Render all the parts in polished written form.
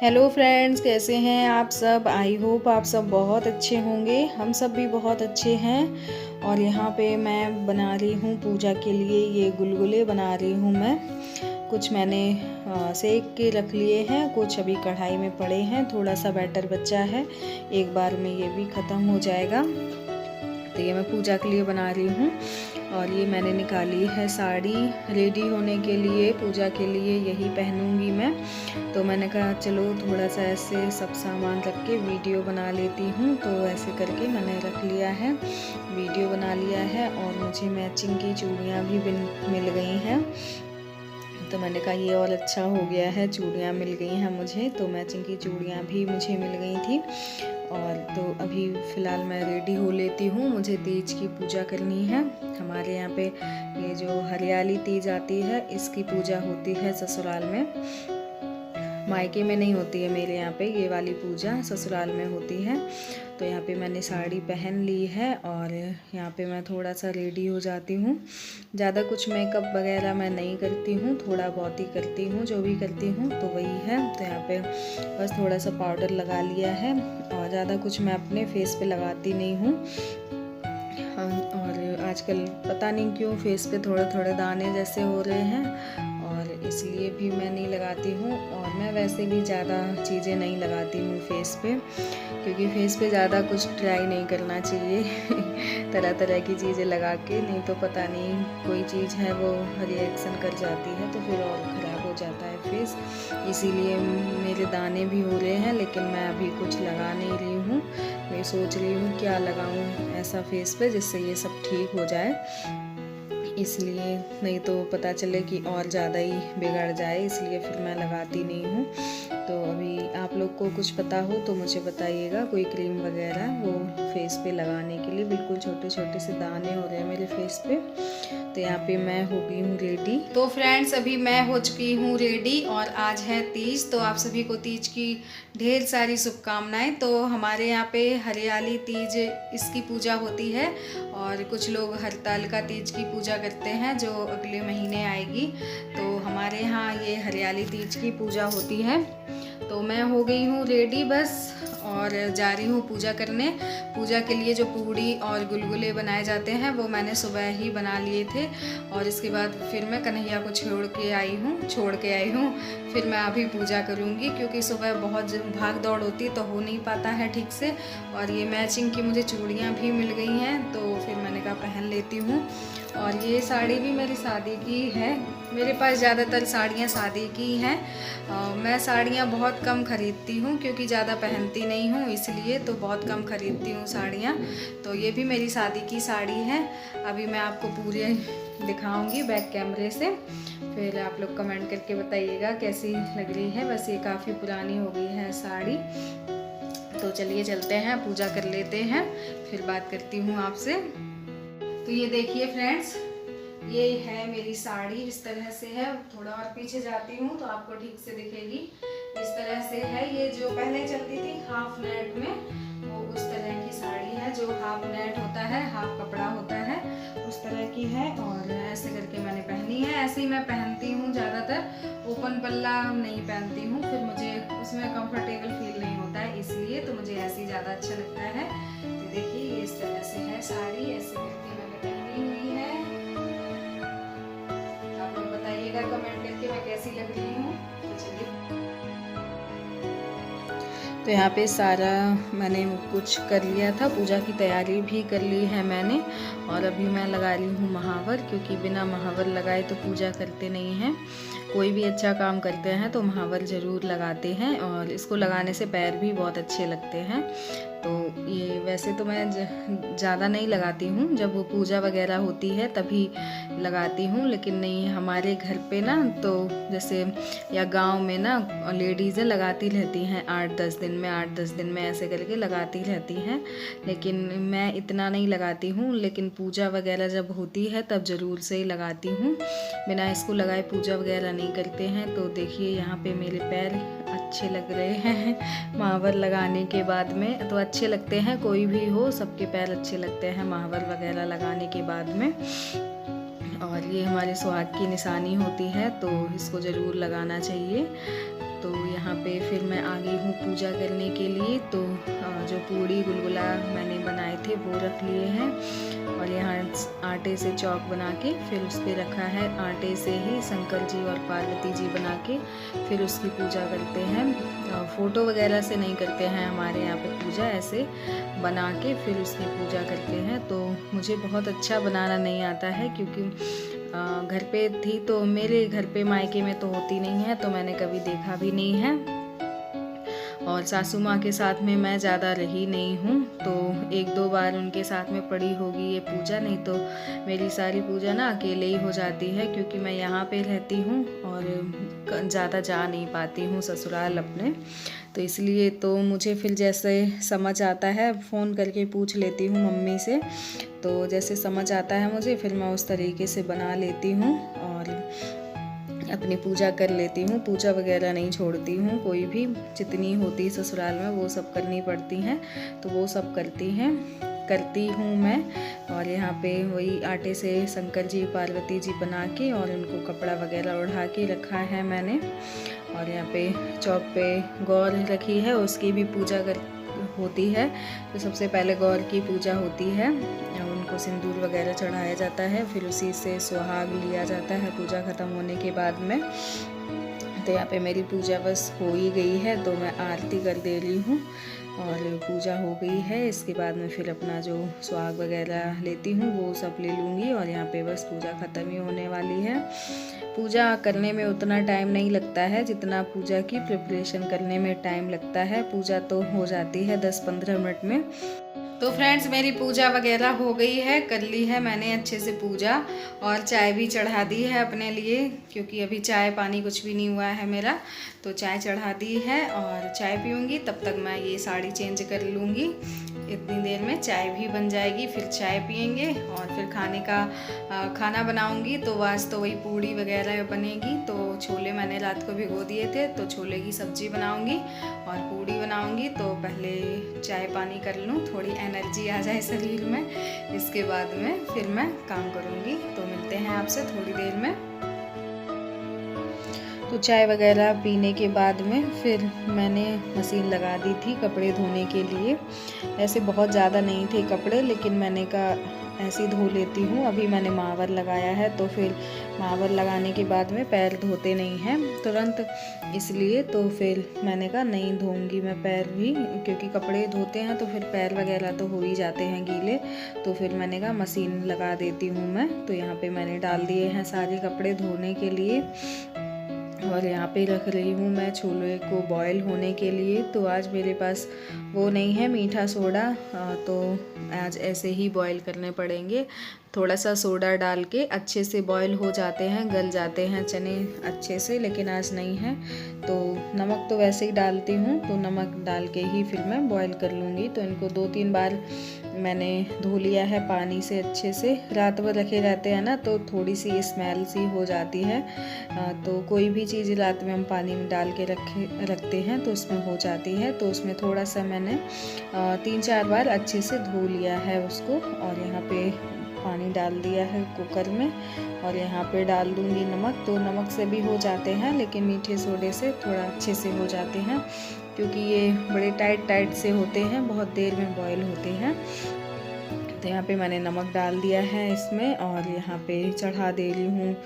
Hello friends, कैसे हैं आप सब। आई होप आप सब बहुत अच्छे होंगे। हम सब भी बहुत अच्छे हैं। और यहाँ पे मैं बना रही हूँ पूजा के लिए ये गुलगुले बना रही हूँ मैं। कुछ मैंने सेक के रख लिए हैं, कुछ अभी कढ़ाई में पड़े हैं, थोड़ा सा बैटर बचा है, एक बार में ये भी ख़त्म हो जाएगा। तो ये मैं पूजा के लिए बना रही हूँ। और ये मैंने निकाली है साड़ी रेडी होने के लिए, पूजा के लिए यही पहनूंगी मैं। तो मैंने कहा चलो थोड़ा सा ऐसे सब सामान रख के वीडियो बना लेती हूँ। तो ऐसे करके मैंने रख लिया है, वीडियो बना लिया है। और मुझे मैचिंग की चूड़ियाँ भी मिल गई हैं। तो मैंने कहा ये और अच्छा हो गया है, चूड़ियाँ मिल गई हैं मुझे। तो मैचिंग की चूड़ियाँ भी मुझे मिल गई थी। और तो अभी फ़िलहाल मैं रेडी हो लेती हूँ, मुझे तीज की पूजा करनी है। हमारे यहाँ पे ये जो हरियाली तीज आती है, इसकी पूजा होती है ससुराल में। मायके में नहीं होती है मेरे यहाँ पे ये वाली पूजा, ससुराल में होती है। तो यहाँ पे मैंने साड़ी पहन ली है और यहाँ पे मैं थोड़ा सा रेडी हो जाती हूँ। ज़्यादा कुछ मेकअप वगैरह मैं नहीं करती हूँ, थोड़ा बहुत ही करती हूँ, जो भी करती हूँ तो वही है। तो यहाँ पे बस थोड़ा सा पाउडर लगा लिया है और ज़्यादा कुछ मैं अपने फेस पे लगाती नहीं हूँ। और आजकल पता नहीं क्यों फेस पे थोड़े थोड़े दाने जैसे हो रहे हैं, और इसलिए भी मैं नहीं लगाती हूँ। और मैं वैसे भी ज़्यादा चीज़ें नहीं लगाती हूँ फेस पे, क्योंकि फेस पे ज़्यादा कुछ ट्राई नहीं करना चाहिए तरह तरह की चीज़ें लगा के, नहीं तो पता नहीं कोई चीज़ है वो रिएक्शन कर जाती है तो फिर और ख़राब हो जाता है फेस। इसीलिए मेरे दाने भी हो रहे हैं, लेकिन मैं अभी कुछ लगा नहीं रही हूँ। मैं सोच रही हूँ क्या लगाऊँ ऐसा फेस पे जिससे ये सब ठीक हो जाए, इसलिए नहीं तो पता चले कि और ज़्यादा ही बिगड़ जाए, इसलिए फिर मैं लगाती नहीं हूँ। तो अभी आप लोग को कुछ पता हो तो मुझे बताइएगा, कोई क्रीम वगैरह वो फेस पे लगाने के लिए। बिल्कुल छोटे छोटे से दाने हो रहे हैं मेरे फेस पे। तो यहाँ पे मैं हो गई हूँ रेडी। तो फ्रेंड्स अभी मैं हो चुकी हूँ रेडी और आज है तीज। तो आप सभी को तीज की ढेर सारी शुभकामनाएं। तो हमारे यहाँ पे हरियाली तीज इसकी पूजा होती है, और कुछ लोग हरतालिका तीज की पूजा करते हैं जो अगले महीने आएगी। तो हमारे यहाँ ये हरियाली तीज की पूजा होती है। तो मैं हो गई हूँ रेडी बस, और जा रही हूँ पूजा करने। पूजा के लिए जो पूड़ी और गुलगुले बनाए जाते हैं वो मैंने सुबह ही बना लिए थे। और इसके बाद फिर मैं कन्हैया को छोड़ के आई हूँ। फिर मैं अभी पूजा करूँगी, क्योंकि सुबह बहुत भाग दौड़ होती तो हो नहीं पाता है ठीक से। और ये मैचिंग की मुझे चूड़ियाँ भी मिल गई हैं, तो फिर मैंने कहा पहन लेती हूँ। और ये साड़ी भी मेरी शादी की है। मेरे पास ज़्यादातर साड़ियाँ शादी की हैं। मैं साड़ियाँ बहुत कम ख़रीदती हूँ, क्योंकि ज़्यादा पहनती नहीं हूँ, इसलिए तो बहुत कम ख़रीदती हूँ साड़ियाँ। तो ये भी मेरी शादी की साड़ी है। अभी मैं आपको पूरे दिखाऊंगी बैक कैमरे से, फिर आप लोग कमेंट करके बताइएगा कैसी लग रही है। बस ये काफ़ी पुरानी हो गई है साड़ी। तो चलिए चलते हैं, पूजा कर लेते हैं, फिर बात करती हूँ आपसे। तो ये देखिए फ्रेंड्स, ये है मेरी साड़ी, इस तरह से है। थोड़ा और पीछे जाती हूँ तो आपको ठीक से दिखेगी। इस तरह से है। ये जो पहले चलती थी हाफ नेट में, वो उस तरह की साड़ी है, जो हाफ नेट होता है, हाफ कपड़ा होता है, उस तरह की है। और ऐसे करके मैंने पहनी है। ऐसे ही मैं पहनती हूँ ज़्यादातर, ओपन पल्ला नहीं पहनती हूँ, फिर मुझे उसमें कंफर्टेबल फील नहीं होता है, इसलिए तो मुझे ऐसे ही ज़्यादा अच्छा लगता है। तो देखिए ये इस तरह से है साड़ी, ऐसे करके मैंने पहनी हुई है। आप लोग बताइएगा कमेंट करके मैं कैसी लग रही हूँ। तो चलिए, तो यहाँ पे सारा मैंने कुछ कर लिया था, पूजा की तैयारी भी कर ली है मैंने। और अभी मैं लगा रही हूँ महावर, क्योंकि बिना महावर लगाए तो पूजा करते नहीं हैं। कोई भी अच्छा काम करते हैं तो महावर ज़रूर लगाते हैं, और इसको लगाने से पैर भी बहुत अच्छे लगते हैं। तो ये वैसे तो मैं ज़्यादा नहीं लगाती हूँ, जब वो पूजा वगैरह होती है तभी लगाती हूँ, लेकिन नहीं हमारे घर पे ना, तो जैसे या गांव में ना लेडीज़ें लगाती रहती हैं 8-10 दिन में ऐसे करके लगाती रहती हैं। लेकिन मैं इतना नहीं लगाती हूँ, लेकिन पूजा वगैरह जब होती है तब ज़रूर से ही लगाती हूँ। बिना इसको लगाए पूजा वगैरह नहीं करते हैं। तो देखिए यहाँ पे मेरे पैर अच्छे लग रहे हैं महावर लगाने के बाद में। तो अच्छे लगते हैं, कोई भी हो, सबके पैर अच्छे लगते हैं महावर वगैरह लगाने के बाद में। और ये हमारे सुहाग की निशानी होती है, तो इसको ज़रूर लगाना चाहिए। तो यहाँ पे फिर मैं आ गई हूँ पूजा करने के लिए। तो जो पूड़ी गुलगुला मैंने बनाए थे वो रख लिए हैं और यहाँ आटे से चौक बना के फिर उस पर रखा है। आटे से ही शंकर जी और पार्वती जी बना के फिर उसकी पूजा करते हैं। फ़ोटो वगैरह से नहीं करते हैं हमारे यहाँ पे पूजा, ऐसे बना के फिर उसकी पूजा करते हैं। तो मुझे बहुत अच्छा बनाना नहीं आता है, क्योंकि घर पे थी तो मेरे घर पे मायके में तो होती नहीं है, तो मैंने कभी देखा भी नहीं है। और सासू माँ के साथ में मैं ज़्यादा रही नहीं हूँ, तो 1-2 बार उनके साथ में पड़ी होगी ये पूजा, नहीं तो मेरी सारी पूजा ना अकेले ही हो जाती है, क्योंकि मैं यहाँ पे रहती हूँ और ज़्यादा जा नहीं पाती हूँ ससुराल अपने। तो इसलिए तो मुझे फिर जैसे समझ आता है फ़ोन करके पूछ लेती हूँ मम्मी से, तो जैसे समझ आता है मुझे फिर मैं उस तरीके से बना लेती हूँ और अपनी पूजा कर लेती हूँ। पूजा वगैरह नहीं छोड़ती हूँ, कोई भी जितनी होती ससुराल में वो सब करनी पड़ती हैं, तो वो सब करती हूँ मैं। और यहाँ पे वही आटे से शंकर जी पार्वती जी बना के और उनको कपड़ा वगैरह ओढ़ा के रखा है मैंने। और यहाँ पे चौक पे गौर रखी है, उसकी भी पूजा होती है। तो सबसे पहले गौर की पूजा होती है, उनको सिंदूर वगैरह चढ़ाया जाता है, फिर उसी से सुहाग लिया जाता है पूजा ख़त्म होने के बाद में। तो यहाँ पे मेरी पूजा बस हो ही गई है, तो मैं आरती कर दे रही हूँ और पूजा हो गई है। इसके बाद में फिर अपना जो सुहाग वगैरह लेती हूँ वो सब ले लूँगी और यहाँ पे बस पूजा ख़त्म ही होने वाली है। पूजा करने में उतना टाइम नहीं लगता है जितना पूजा की प्रिपरेशन करने में टाइम लगता है। पूजा तो हो जाती है 10-15 मिनट में। तो फ्रेंड्स, मेरी पूजा वगैरह हो गई है, कर ली है मैंने अच्छे से पूजा, और चाय भी चढ़ा दी है अपने लिए, क्योंकि अभी चाय पानी कुछ भी नहीं हुआ है मेरा। तो चाय चढ़ा दी है और चाय पीऊँगी, तब तक मैं ये साड़ी चेंज कर लूँगी। इतनी देर में चाय भी बन जाएगी, फिर चाय पियेंगे और फिर खाना बनाऊंगी। तो आज तो वही पूड़ी वगैरह बनेगी। तो छोले मैंने रात को भिगो दिए थे, तो छोले की सब्ज़ी बनाऊंगी और पूड़ी बनाऊंगी। तो पहले चाय पानी कर लूँ, थोड़ी एनर्जी आ जाए शरीर में, इसके बाद में फिर मैं काम करूँगी। तो मिलते हैं आपसे थोड़ी देर में। तो चाय वगैरह पीने के बाद में फिर मैंने मशीन लगा दी थी कपड़े धोने के लिए। ऐसे बहुत ज़्यादा नहीं थे कपड़े, लेकिन मैंने कहा ऐसे ही धो लेती हूँ। अभी मैंने मावर लगाया है, तो फिर मावर लगाने के बाद में पैर धोते नहीं हैं तुरंत, इसलिए तो फिर मैंने कहा नहीं धोऊंगी मैं पैर भी, क्योंकि कपड़े धोते हैं तो फिर पैर वगैरह तो हो ही जाते हैं गीले। तो फिर मैंने कहा मशीन लगा देती हूँ मैं। तो यहाँ पे मैंने डाल दिए हैं सारे कपड़े धोने के लिए और यहाँ पे रख रही हूँ मैं छोले को बॉईल होने के लिए। तो आज मेरे पास वो नहीं है मीठा सोडा, तो आज ऐसे ही बॉईल करने पड़ेंगे। थोड़ा सा सोडा डाल के अच्छे से बॉईल हो जाते हैं, गल जाते हैं चने अच्छे से, लेकिन आज नहीं है। तो नमक तो वैसे ही डालती हूँ, तो नमक डाल के ही फिर मैं बॉईल कर लूँगी। तो इनको 2-3 बार मैंने धो लिया है पानी से अच्छे से। रात भर रखे रहते हैं ना, तो थोड़ी सी स्मेल सी हो जाती है। तो कोई भी चीज़ रात में हम पानी में डाल के रखते हैं तो उसमें हो जाती है। तो उसमें थोड़ा सा मैंने 3-4 बार अच्छे से धो लिया है उसको। और यहाँ पे पानी डाल दिया है कुकर में और यहाँ पे डाल दूँगी नमक। तो नमक से भी हो जाते हैं, लेकिन मीठे सोडे से थोड़ा अच्छे से हो जाते हैं, क्योंकि ये बड़े टाइट से होते हैं, बहुत देर में बॉईल होते हैं। तो यहाँ पे मैंने नमक डाल दिया है इसमें और यहाँ पे चढ़ा दे रही हूँ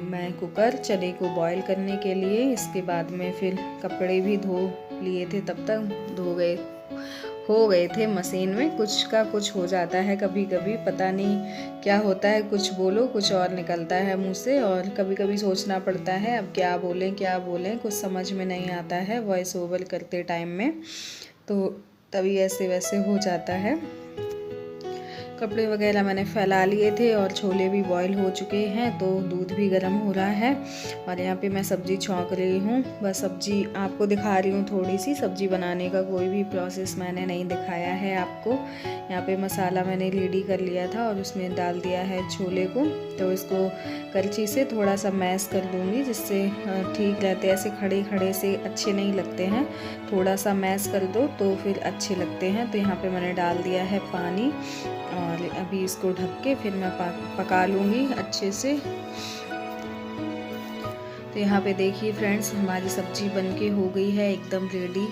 मैं कुकर चने को बॉईल करने के लिए। इसके बाद में फिर कपड़े भी धो लिए थे, तब तक हो गए थे मशीन में। कुछ का कुछ हो जाता है कभी कभी, पता नहीं क्या होता है, कुछ बोलो कुछ और निकलता है मुंह से, और कभी कभी सोचना पड़ता है अब क्या बोलें, कुछ समझ में नहीं आता है वॉइस ओवर करते टाइम में। तो तभी ऐसे वैसे हो जाता है। कपड़े वगैरह मैंने फैला लिए थे और छोले भी बॉईल हो चुके हैं, तो दूध भी गर्म हो रहा है। और यहाँ पे मैं सब्ज़ी छौंक रही हूँ। बस सब्ज़ी आपको दिखा रही हूँ, थोड़ी सी सब्ज़ी बनाने का कोई भी प्रोसेस मैंने नहीं दिखाया है आपको। यहाँ पे मसाला मैंने रेडी कर लिया था और उसमें डाल दिया है छोले को। तो इसको करछी से थोड़ा सा मैश कर दूँगी, जिससे ठीक रहते हैं। ऐसे खड़े खड़े से अच्छे नहीं लगते हैं, थोड़ा सा मैश कर दो तो फिर अच्छे लगते हैं। तो यहाँ पे मैंने डाल दिया है पानी और अभी इसको ढक के फिर मैं पका लूँगी अच्छे से। तो यहाँ पे देखिए फ्रेंड्स, हमारी सब्जी बनके हो गई है एकदम रेडी।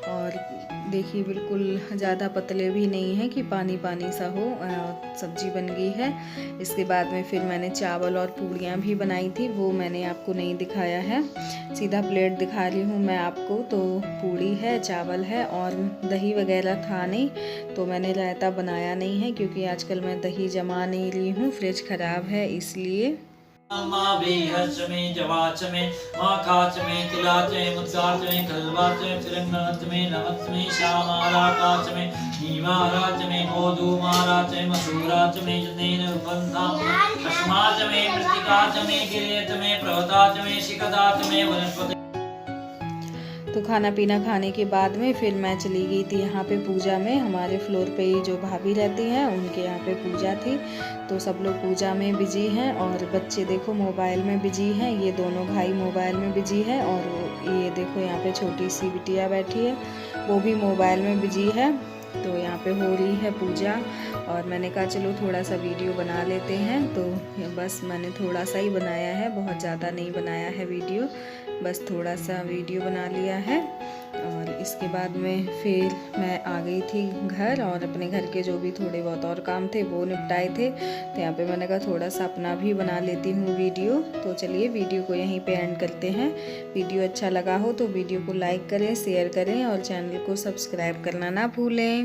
और देखिए बिल्कुल ज़्यादा पतले भी नहीं है कि पानी पानी सा हो, सब्जी बन गई है। इसके बाद में फिर मैंने चावल और पूड़ियाँ भी बनाई थी, वो मैंने आपको नहीं दिखाया है, सीधा प्लेट दिखा रही हूँ मैं आपको। तो पूड़ी है, चावल है और दही वगैरह था नहीं, तो मैंने रायता बनाया नहीं है क्योंकि आजकल मैं दही जमा नहीं रही हूँ, फ्रिज ख़राब है इसलिए। माँ बेहच में जवाच में माँ खाच में तिलाच में मुत्साच में खलवाच में फिरंगनच में नवच में श्यामारा काच में नीमाराच में गोधू महाराच में मसूराच में जनेन उपंथा में अश्माच में मृतिकाच में गिरेत में प्रवताच में शिकदाच में वनस्पति। तो खाना पीना खाने के बाद में फिर मैं चली गई थी यहाँ पे पूजा में। हमारे फ्लोर पे ही जो भाभी रहती हैं उनके यहाँ पे पूजा थी, तो सब लोग पूजा में बिजी हैं और बच्चे देखो मोबाइल में बिजी हैं। ये दोनों भाई मोबाइल में बिजी है और ये देखो यहाँ पे छोटी सी बिटिया बैठी है, वो भी मोबाइल में बिजी है। तो यहाँ पे हो रही है पूजा और मैंने कहा चलो थोड़ा सा वीडियो बना लेते हैं। तो बस मैंने थोड़ा सा ही बनाया है, बहुत ज़्यादा नहीं बनाया है वीडियो, बस थोड़ा सा वीडियो बना लिया है। और इसके बाद में फिर मैं आ गई थी घर और अपने घर के जो भी थोड़े बहुत और काम थे वो निपटाए थे। तो यहाँ पे मैंने कहा थोड़ा सा अपना भी बना लेती हूँ वीडियो। तो चलिए वीडियो को यहीं पे एंड करते हैं। वीडियो अच्छा लगा हो तो वीडियो को लाइक करें, शेयर करें और चैनल को सब्सक्राइब करना ना भूलें।